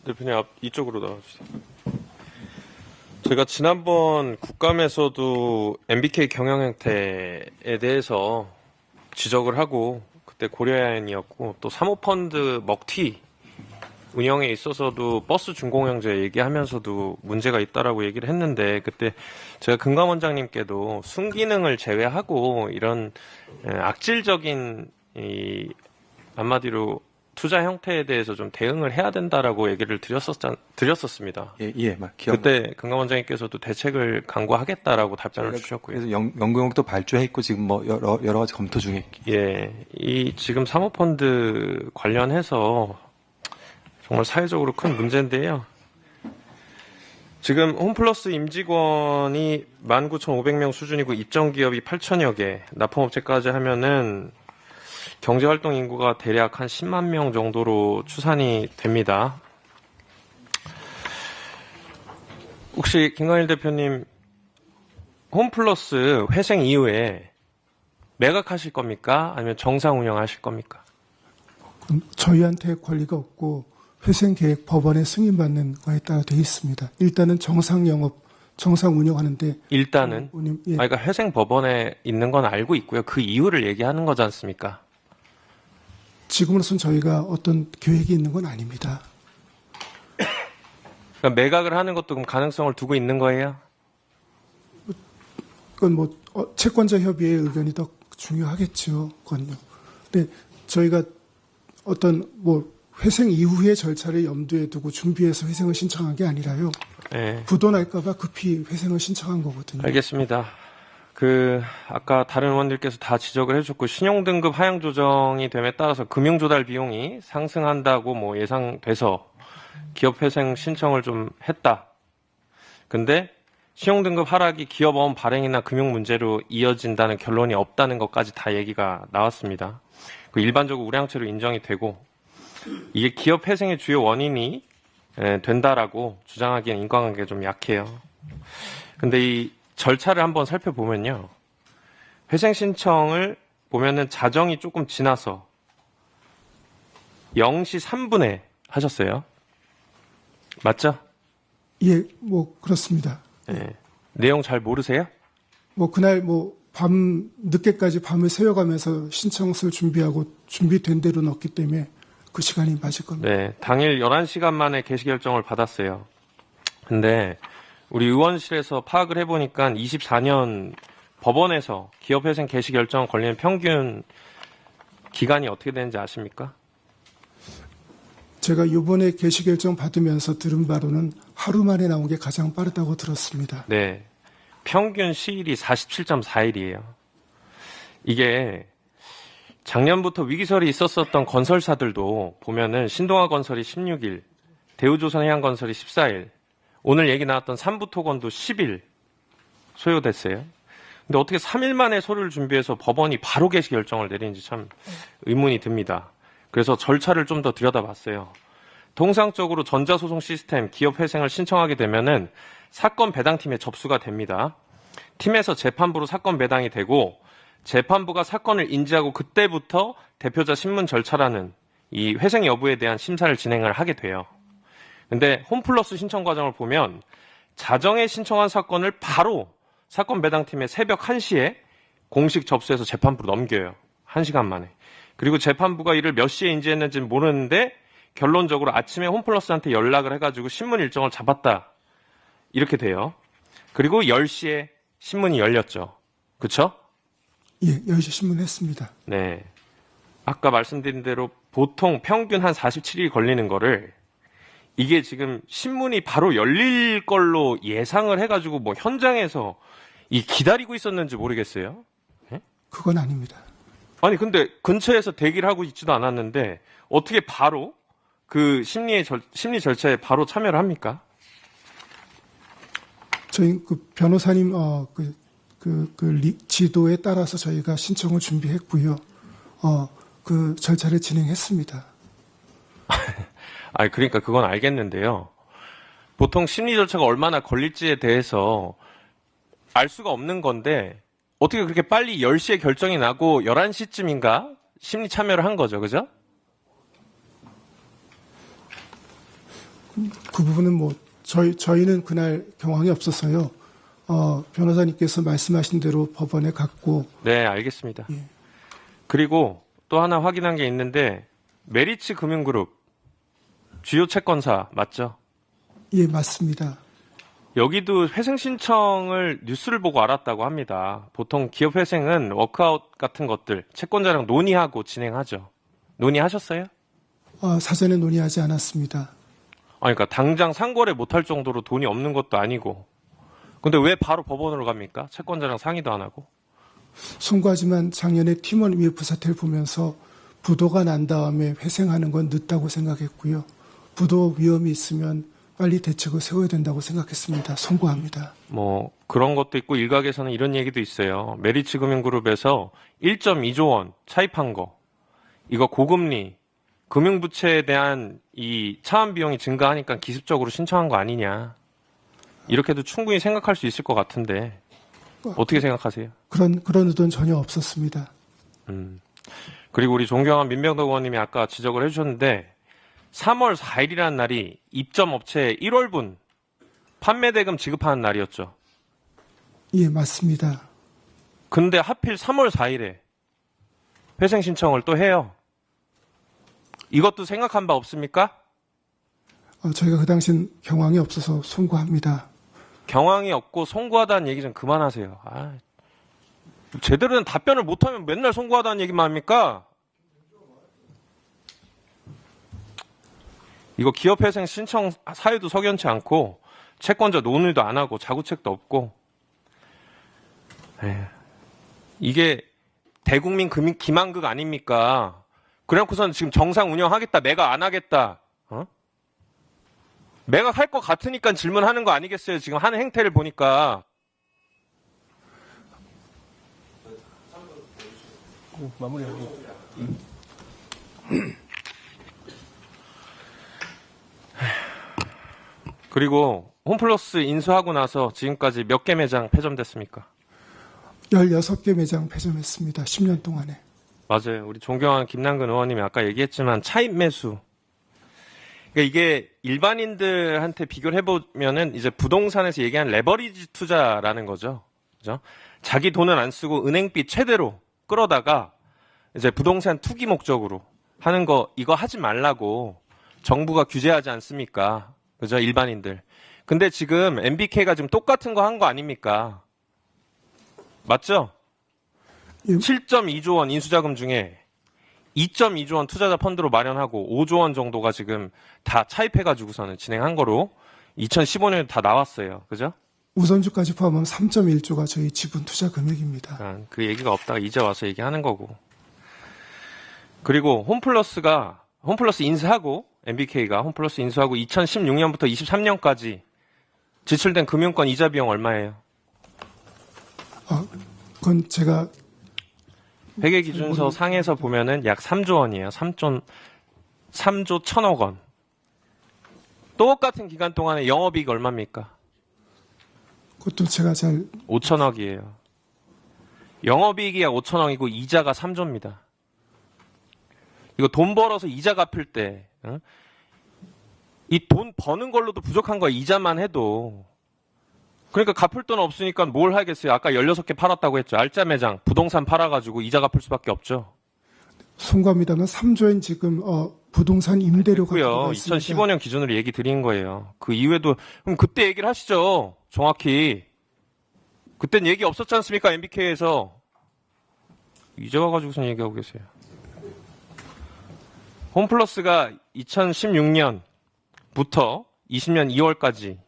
대표님 이쪽으로 나와주세요. 제가 지난번 국감에서도 MBK 경영 행태에 대해서 지적을 하고 그때 고려해안이었고 또 사모펀드 먹튀 운영에 있어서도 버스 준공영제 얘기하면서도 문제가 있다라고 얘기를 했는데 그때 제가 금감 원장님께도 순기능을 제외하고 이런 악질적인 한마디로 투자 형태에 대해서 좀 대응을 해야 된다라고 얘기를 드렸었습니다. 예, 기억. 그때 금감 원장님께서도 대책을 강구하겠다라고 답변을 주셨고요. 그래서 연구용도 발주했고 지금 뭐 여러 가지 검토 중에. 예, 이 지금 사모펀드 관련해서 정말 사회적으로 큰 문제인데요. 지금 홈플러스 임직원이 19,500명 수준이고 입점 기업이 8천여 개, 납품업체까지 하면은 경제활동 인구가 대략 한 10만 명 정도로 추산이 됩니다. 혹시 김광일 대표님 홈플러스 회생 이후에 매각하실 겁니까? 아니면 정상 운영하실 겁니까? 저희한테 권리가 없고 회생계획 법원에 승인받는 거에 따라 되어 있습니다. 일단은 정상 영업, 정상 운영하는데 일단은 예. 그러니까 회생 법원에 있는 건 알고 있고요. 그 이유를 얘기하는 거지 않습니까? 지금으로선 저희가 어떤 계획이 있는 건 아닙니다. 그러니까 매각을 하는 것도 그럼 가능성을 두고 있는 거예요? 그건 뭐 채권자 협의회의 의견이 더 중요하겠죠. 그건요. 근데 저희가 어떤 뭐 회생 이후의 절차를 염두에 두고 준비해서 회생을 신청한 게 아니라요. 네. 부도 날까봐 급히 회생을 신청한 거거든요. 알겠습니다. 아까 다른 의원들께서 다 지적을 해주셨고, 신용등급 하향 조정이 됨에 따라서 금융조달 비용이 상승한다고 뭐 예상돼서 기업회생 신청을 좀 했다. 근데 신용등급 하락이 기업어음 발행이나 금융 문제로 이어진다는 결론이 없다는 것까지 다 얘기가 나왔습니다. 일반적으로 우량채로 인정이 되고, 이게 기업회생의 주요 원인이 된다라고 주장하기엔 인과관계가 좀 약해요. 근데 이 절차를 한번 살펴보면요. 회생 신청을 보면은 자정이 조금 지나서 0시 3분에 하셨어요. 맞죠? 예, 뭐 그렇습니다. 네. 내용 잘 모르세요? 뭐 그날 뭐 늦게까지 밤을 새워가면서 신청서를 준비하고 준비된 대로 넣었기 때문에 그 시간이 맞을 겁니다. 네, 당일 11시간 만에 개시 결정을 받았어요. 근데 우리 의원실에서 파악을 해보니까 24년 법원에서 기업회생 개시 결정 걸리는 평균 기간이 어떻게 되는지 아십니까? 제가 이번에 개시 결정 받으면서 들은 바로는 하루 만에 나온 게 가장 빠르다고 들었습니다. 네, 평균 시일이 47.4일이에요. 이게 작년부터 위기설이 있었던 건설사들도 보면은 신동아 건설이 16일, 대우조선 해양건설이 14일, 오늘 얘기 나왔던 삼부토건도 10일 소요됐어요. 근데 어떻게 3일 만에 서류를 준비해서 법원이 바로 개시 결정을 내리는지 참 의문이 듭니다. 그래서 절차를 좀 더 들여다봤어요. 통상적으로 전자소송 시스템 기업회생을 신청하게 되면은 사건 배당팀에 접수가 됩니다. 팀에서 재판부로 사건 배당이 되고 재판부가 사건을 인지하고 그때부터 대표자 신문 절차라는 이 회생 여부에 대한 심사를 진행을 하게 돼요. 근데 홈플러스 신청 과정을 보면 자정에 신청한 사건을 바로 사건 배당팀에 새벽 1시에 공식 접수해서 재판부로 넘겨요. 1시간 만에. 그리고 재판부가 이를 몇 시에 인지했는지는 모르는데 결론적으로 아침에 홈플러스한테 연락을 해가지고 신문 일정을 잡았다. 이렇게 돼요. 그리고 10시에 신문이 열렸죠. 그쵸? 예, 10시 신문했습니다. 네. 아까 말씀드린 대로 보통 평균 한 47일이 걸리는 거를 이게 지금 신문이 바로 열릴 걸로 예상을 해가지고 뭐 현장에서 기다리고 있었는지 모르겠어요. 네? 그건 아닙니다. 아니 근데 근처에서 대기를 하고 있지도 않았는데 어떻게 바로 그 심리 절차에 바로 참여를 합니까? 저희 그 변호사님 지도에 따라서 저희가 신청을 준비했고요. 그 절차를 진행했습니다. 그러니까 그건 알겠는데요. 보통 심리 절차가 얼마나 걸릴지에 대해서 알 수가 없는 건데 어떻게 그렇게 빨리 10시에 결정이 나고 11시쯤인가 심리 참여를 한 거죠. 그죠? 그 부분은 뭐 저희는 그날 경황이 없어서요. 변호사님께서 말씀하신 대로 법원에 갔고. 네, 알겠습니다. 예. 그리고 또 하나 확인한 게 있는데 메리츠 금융그룹 주요 채권사 맞죠? 예, 맞습니다. 여기도 회생 신청을 뉴스를 보고 알았다고 합니다. 보통 기업 회생은 워크아웃 같은 것들 채권자랑 논의하고 진행하죠. 논의하셨어요? 사전에 논의하지 않았습니다. 그러니까 당장 상거래 못할 정도로 돈이 없는 것도 아니고. 근데 왜 바로 법원으로 갑니까? 채권자랑 상의도 안 하고. 송구하지만 작년에 팀원 위F 사태를 보면서 부도가 난 다음에 회생하는 건 늦다고 생각했고요. 부도 위험이 있으면 빨리 대책을 세워야 된다고 생각했습니다. 송구합니다. 뭐 그런 것도 있고 일각에서는 이런 얘기도 있어요. 메리츠 금융그룹에서 1.2조 원 차입한 거. 이거 고금리 금융부채에 대한 이 차환 비용이 증가하니까 기습적으로 신청한 거 아니냐. 이렇게도 충분히 생각할 수 있을 것 같은데 어떻게 생각하세요? 그런 의도는 전혀 없었습니다. 그리고 우리 존경한 민병덕 의원님이 아까 지적을 해주셨는데 3월 4일이라는 날이 입점업체 1월분 판매대금 지급하는 날이었죠. 예, 맞습니다. 근데 하필 3월 4일에 회생 신청을 또 해요. 이것도 생각한 바 없습니까? 저희가 그 당시엔 경황이 없어서 송구합니다. 경황이 없고 송구하다는 얘기 좀 그만하세요. 제대로 된 답변을 못하면 맨날 송구하다는 얘기만 합니까? 이거 기업회생 신청 사유도 석연치 않고 채권자 논의도 안 하고 자구책도 없고 이게 대국민 기만극 아닙니까? 그래놓고서는 지금 정상 운영하겠다, 매각 안 하겠다. 매각할 것 같으니까 질문하는 거 아니겠어요? 지금 하는 행태를 보니까. 마무리하고. 그리고 홈플러스 인수하고 나서 지금까지 몇 개 매장 폐점됐습니까? 16개 매장 폐점했습니다. 10년 동안에. 맞아요. 우리 존경하는 김남근 의원님이 아까 얘기했지만 차입 매수. 그러니까 이게 일반인들한테 비교를 해보면은 이제 부동산에서 얘기하는 레버리지 투자라는 거죠. 그죠? 자기 돈은 안 쓰고 은행비 최대로 끌어다가 이제 부동산 투기 목적으로 하는 거 이거 하지 말라고 정부가 규제하지 않습니까? 그죠? 일반인들. 근데 지금 MBK가 지금 똑같은 거 한 거 아닙니까? 맞죠? 예. 7.2조 원 인수자금 중에 2.2조 원 투자자 펀드로 마련하고 5조 원 정도가 지금 다 차입해가지고서는 진행한 거로 2015년에 다 나왔어요. 그죠? 우선주까지 포함하면 3.1조가 저희 지분 투자 금액입니다. 그 얘기가 없다가 이제 와서 얘기하는 거고. 그리고 홈플러스 인수하고 MBK가 홈플러스 인수하고 2016년부터 23년까지 지출된 금융권 이자 비용 얼마예요? 그건 제가 회계기준서 상에서 보면은 약 3조 원이에요. 3조 1천억 원. 똑같은 기간 동안에 영업이익 얼마입니까? 그것도 제가 잘 5천억이에요. 영업이익이 약 5천억이고 이자가 3조입니다. 이거 돈 벌어서 이자 갚을 때 이 돈 버는 걸로도 부족한 거야. 이자만 해도. 그러니까 갚을 돈 없으니까 뭘 하겠어요. 아까 16개 팔았다고 했죠. 알짜 매장, 부동산 팔아가지고 이자 갚을 수밖에 없죠. 송구합니다만 3조엔 지금 부동산 임대료가 고요. 2015년 기준으로 얘기 드린 거예요. 그 이후에도 그럼 그때 얘기를 하시죠. 정확히. 그땐 얘기 없었지 않습니까? MBK에서. 이제 와가지고선 얘기하고 계세요. 홈플러스가 2016년부터 20년 2월까지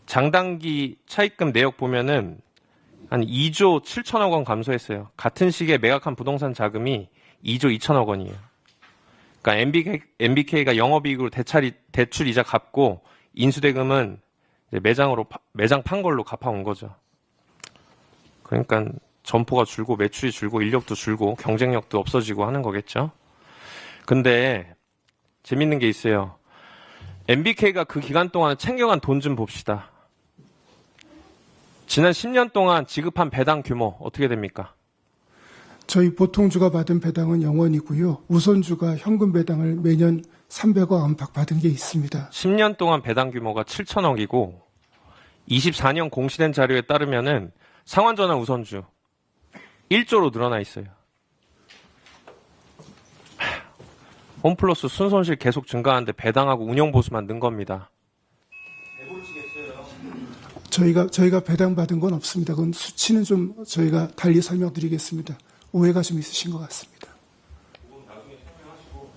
장단기 차입금 내역 보면은 한 2조 7천억 원 감소했어요. 같은 시기에 매각한 부동산 자금이 2조 2천억 원이에요. 그러니까 MBK가 영업이익으로 대출 이자 갚고 인수대금은 이제 매장 판 걸로 갚아온 거죠. 그러니까 점포가 줄고 매출이 줄고 인력도 줄고 경쟁력도 없어지고 하는 거겠죠. 근데 재밌는 게 있어요. MBK가 그 기간 동안 챙겨간 돈 좀 봅시다. 지난 10년 동안 지급한 배당 규모 어떻게 됩니까? 저희 보통주가 받은 배당은 0원이고요. 우선주가 현금 배당을 매년 300억 안팎 받은 게 있습니다. 10년 동안 배당 규모가 7천억이고 24년 공시된 자료에 따르면은 상환전환 우선주 1조로 늘어나 있어요. 홈플러스 순손실 계속 증가하는데 배당하고 운영보수만 는 겁니다. 저희가 배당 받은 건 없습니다. 그건 수치는 좀 저희가 달리 설명드리겠습니다. 오해가 좀 있으신 것 같습니다. 나중에 설명하시고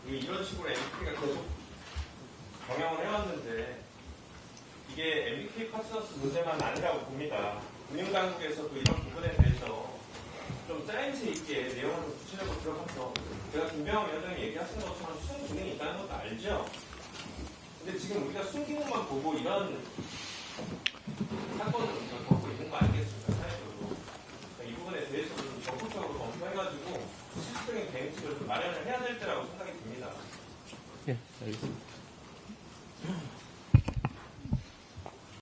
이런 식으로 MBK가 계속 경영을 해왔는데 이게 MBK 파트너스 문제만 아니라고 봅니다. 금융당국에서도 이런 부분에 대해서 좀 짜임새 있게 내용을 좀 구체적으로 들어가서 제가 김병환 위원장이 얘기하신 것처럼 수능 기능이 있다는 것도 알죠. 근데 지금 우리가 순기능만 보고 이런 사건을 우리가 겪고 있는 거 아니겠습니까? 사회적으로. 이 부분에 대해서 좀 적극적으로 검토해가지고 실질적인 대응책을 좀 마련을 해야 될 때라고 생각이 듭니다. 예, 알겠습니다.